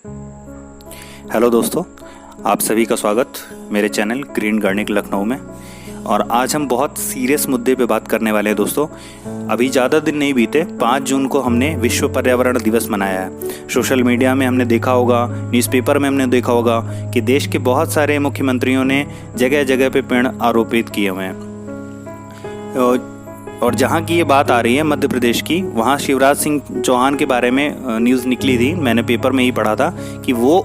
Hello दोस्तों, आप सभी का स्वागत मेरे चैनल ग्रीन गार्डनिंग लखनऊ में। और आज हम बहुत सीरियस मुद्दे पे बात करने वाले हैं दोस्तों। अभी ज़्यादा दिन नहीं बीते, 5 जून को हमने विश्व पर्यावरण दिवस मनाया है। सोशल मीडिया में हमने देखा होगा, न्यूज़पेपर में हमने देखा होगा कि देश के बहुत सारे मुख्यमंत्रियों ने जगह जगह पे पेड़ आरोपित किए हुए हैं। और जहाँ की ये बात आ रही है मध्य प्रदेश की, वहाँ शिवराज सिंह चौहान के बारे में न्यूज़ निकली थी, मैंने पेपर में ही पढ़ा था कि वो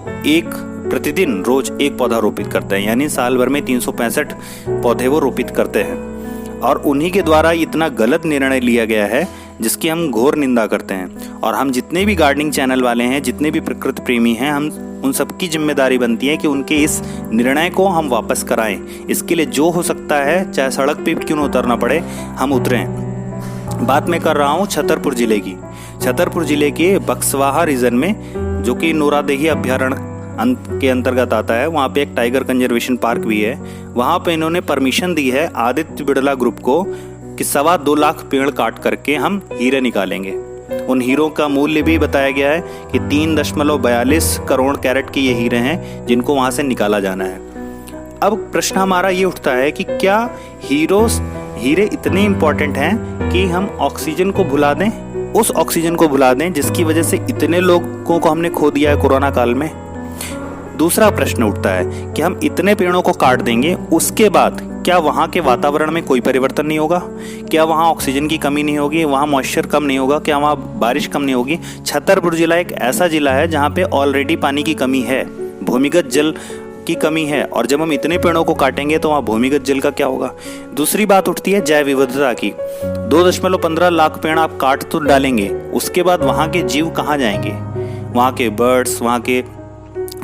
प्रतिदिन रोज एक पौधा रोपित करते हैं, यानी साल भर में 365 पौधे वो रोपित करते हैं। और उन्हीं के द्वारा इतना गलत निर्णय लिया गया है जिसकी हम घोर निंदा करते हैं। और हम जितने भी गार्डनिंग चैनल वाले हैं, जितने भी प्रकृति प्रेमी हैं, हम उन सबकी जिम्मेदारी बनती है कि उनके इस निर्णय को हम वापस कराएं। इसके लिए जो हो सकता है, चाहे सड़क पे क्यों न उतरना पड़े, हम उतरें। बात मैं कर रहा हूँ छतरपुर जिले की। छतरपुर जिले के बक्सवाहा रीजन में, जो कि नोरादेही अभ्यारण्य के अंतर्गत आता है, वहाँ पे एक टाइगर कंजर्वेशन पार्क भी है। वहाँ पे इन्होंने परमिशन दी है आदित्य बिड़ला ग्रुप को कि 2.25 लाख पेड़ काट करके हम हीरे निकालेंगे। उन हीरों का मूल्य भी बताया गया है कि 3.42 करोड़ कैरेट के ये हीरे हैं जिनको वहाँ से निकाला जाना है। अब प्रश्न हमारा ये उठता है कि क्या हीरे इतने इम्पोर्टेंट हैं कि हम ऑक्सीजन को भुला दें, उस ऑक्सीजन को भुला दें जिसकी वजह से इतने लोगों को हमने खो दिया है कोरोना काल में। दूसरा प्रश्न उठता है कि हम इतने पेड़ों को काट देंगे, उसके बाद क्या वहाँ के वातावरण में कोई परिवर्तन नहीं होगा? क्या वहाँ ऑक्सीजन की कमी नहीं होगी? वहाँ मॉइस्चर कम नहीं होगा? क्या वहाँ बारिश कम नहीं होगी? छतरपुर जिला एक ऐसा जिला है जहाँ पे ऑलरेडी पानी की कमी है, भूमिगत जल की कमी है, और जब हम इतने पेड़ों को काटेंगे तो वहाँ भूमिगत जल का क्या होगा? दूसरी बात उठती है जैव विविधता की। 2.15 लाख पेड़ आप काट तो डालेंगे, उसके बाद वहाँ के जीव कहाँ जाएंगे? वहाँ के बर्ड्स, वहाँ के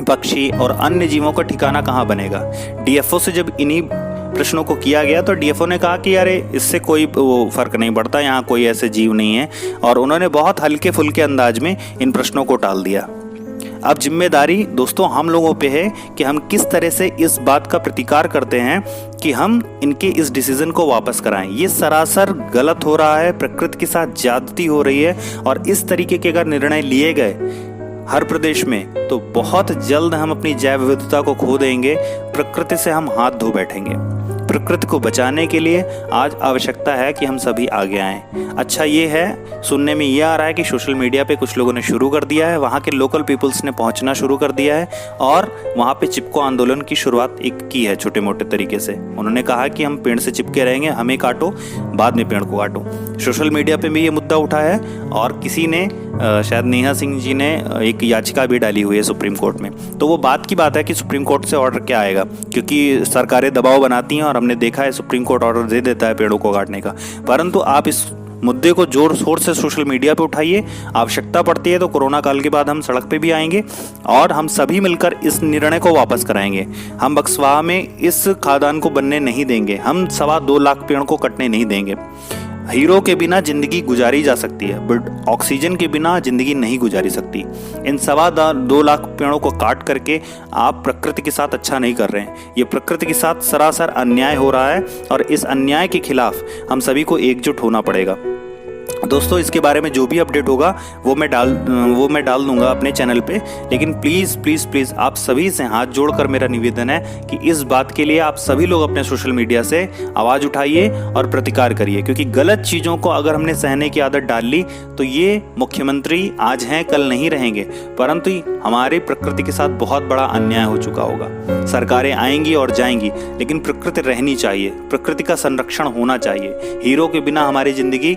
पक्षी और अन्य जीवों का ठिकाना कहाँ बनेगा? डीएफओ से जब इन्हीं प्रश्नों को किया गया तो डीएफओ ने कहा कि यार इससे कोई फर्क नहीं पड़ता, यहाँ कोई ऐसे जीव नहीं है, और उन्होंने बहुत हल्के फुल्के अंदाज में इन प्रश्नों को टाल दिया। अब जिम्मेदारी दोस्तों हम लोगों पे है कि हम किस तरह से इस बात का प्रतिकार करते हैं कि हम इनके इस डिसीजन को वापस कराएं। ये सरासर गलत हो रहा है, प्रकृति के साथ ज्यादती हो रही है, और इस तरीके के अगर निर्णय लिए गए हर प्रदेश में तो बहुत जल्द हम अपनी जैव विविधता को खो देंगे, प्रकृति से हम हाथ धो बैठेंगे। प्रकृति को बचाने के लिए आज आवश्यकता है कि हम सभी आगे आएं। अच्छा ये है, सुनने में ये आ रहा है कि सोशल मीडिया पे कुछ लोगों ने शुरू कर दिया है, वहाँ के लोकल पीपल्स ने पहुँचना शुरू कर दिया है, और वहाँ पे चिपको आंदोलन की शुरुआत की है छोटे मोटे तरीके से। उन्होंने कहा कि हम पेड़ से चिपके रहेंगे, हमें काटो, बाद में पेड़ को काटो। सोशल मीडिया पे भी ये मुद्दा उठा है, और किसी ने शायद नेहा सिंह जी ने एक याचिका भी डाली हुई है सुप्रीम कोर्ट में। तो वो बात की बात है कि सुप्रीम कोर्ट से ऑर्डर क्या आएगा, क्योंकि सरकारें दबाव बनाती हैं और हमने देखा है सुप्रीम कोर्ट ऑर्डर दे देता है पेड़ों को काटने का। परंतु आप इस मुद्दे को जोर शोर से सोशल मीडिया पे उठाइए। आवश्यकता पड़ती है तो कोरोना काल के बाद हम सड़क पे भी आएंगे और हम सभी मिलकर इस निर्णय को वापस कराएंगे। हम बक्सवाहा में इस खादान को बनने नहीं देंगे, हम 2.25 लाख पेड़ को कटने नहीं देंगे। हीरो के बिना जिंदगी गुजारी जा सकती है, बट ऑक्सीजन के बिना जिंदगी नहीं गुजारी सकती। इन 2.25 लाख पेड़ों को काट करके आप प्रकृति के साथ अच्छा नहीं कर रहे हैं, ये प्रकृति के साथ सरासर अन्याय हो रहा है, और इस अन्याय के खिलाफ हम सभी को एकजुट होना पड़ेगा। दोस्तों इसके बारे में जो भी अपडेट होगा वो मैं डाल दूंगा अपने चैनल पे। लेकिन प्लीज़ प्लीज़ प्लीज़ आप सभी से हाथ जोड़कर मेरा निवेदन है कि इस बात के लिए आप सभी लोग अपने सोशल मीडिया से आवाज़ उठाइए और प्रतिकार करिए, क्योंकि गलत चीज़ों को अगर हमने सहने की आदत डाल ली तो ये मुख्यमंत्री आज हैं कल नहीं रहेंगे, परंतु हमारी प्रकृति के साथ बहुत बड़ा अन्याय हो चुका होगा। सरकारें आएंगी और जाएंगी, लेकिन प्रकृति रहनी चाहिए, प्रकृति का संरक्षण होना चाहिए। हीरो के बिना हमारी जिंदगी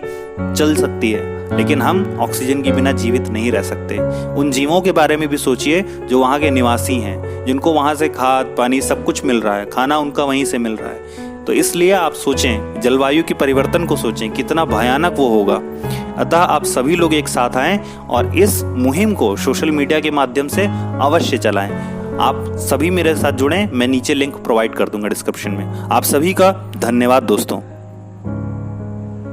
चल सकती है, लेकिन हम ऑक्सीजन के बिना जीवित नहीं रह सकते। उन जीवों के बारे में भी सोचिए जो वहाँ के निवासी हैं, जिनको वहाँ से खाद पानी सब कुछ मिल रहा है, खाना उनका वहीं से मिल रहा है। तो इसलिए आप सोचें, जलवायु के परिवर्तन को सोचें, कितना भयानक वो होगा। अतः आप सभी लोग एक साथ आएं और इस मुहिम को सोशल मीडिया के माध्यम से अवश्य चलाएं। आप सभी मेरे साथ जुड़ें, मैं नीचे लिंक प्रोवाइड कर दूंगा डिस्क्रिप्शन में। आप सभी का धन्यवाद दोस्तों।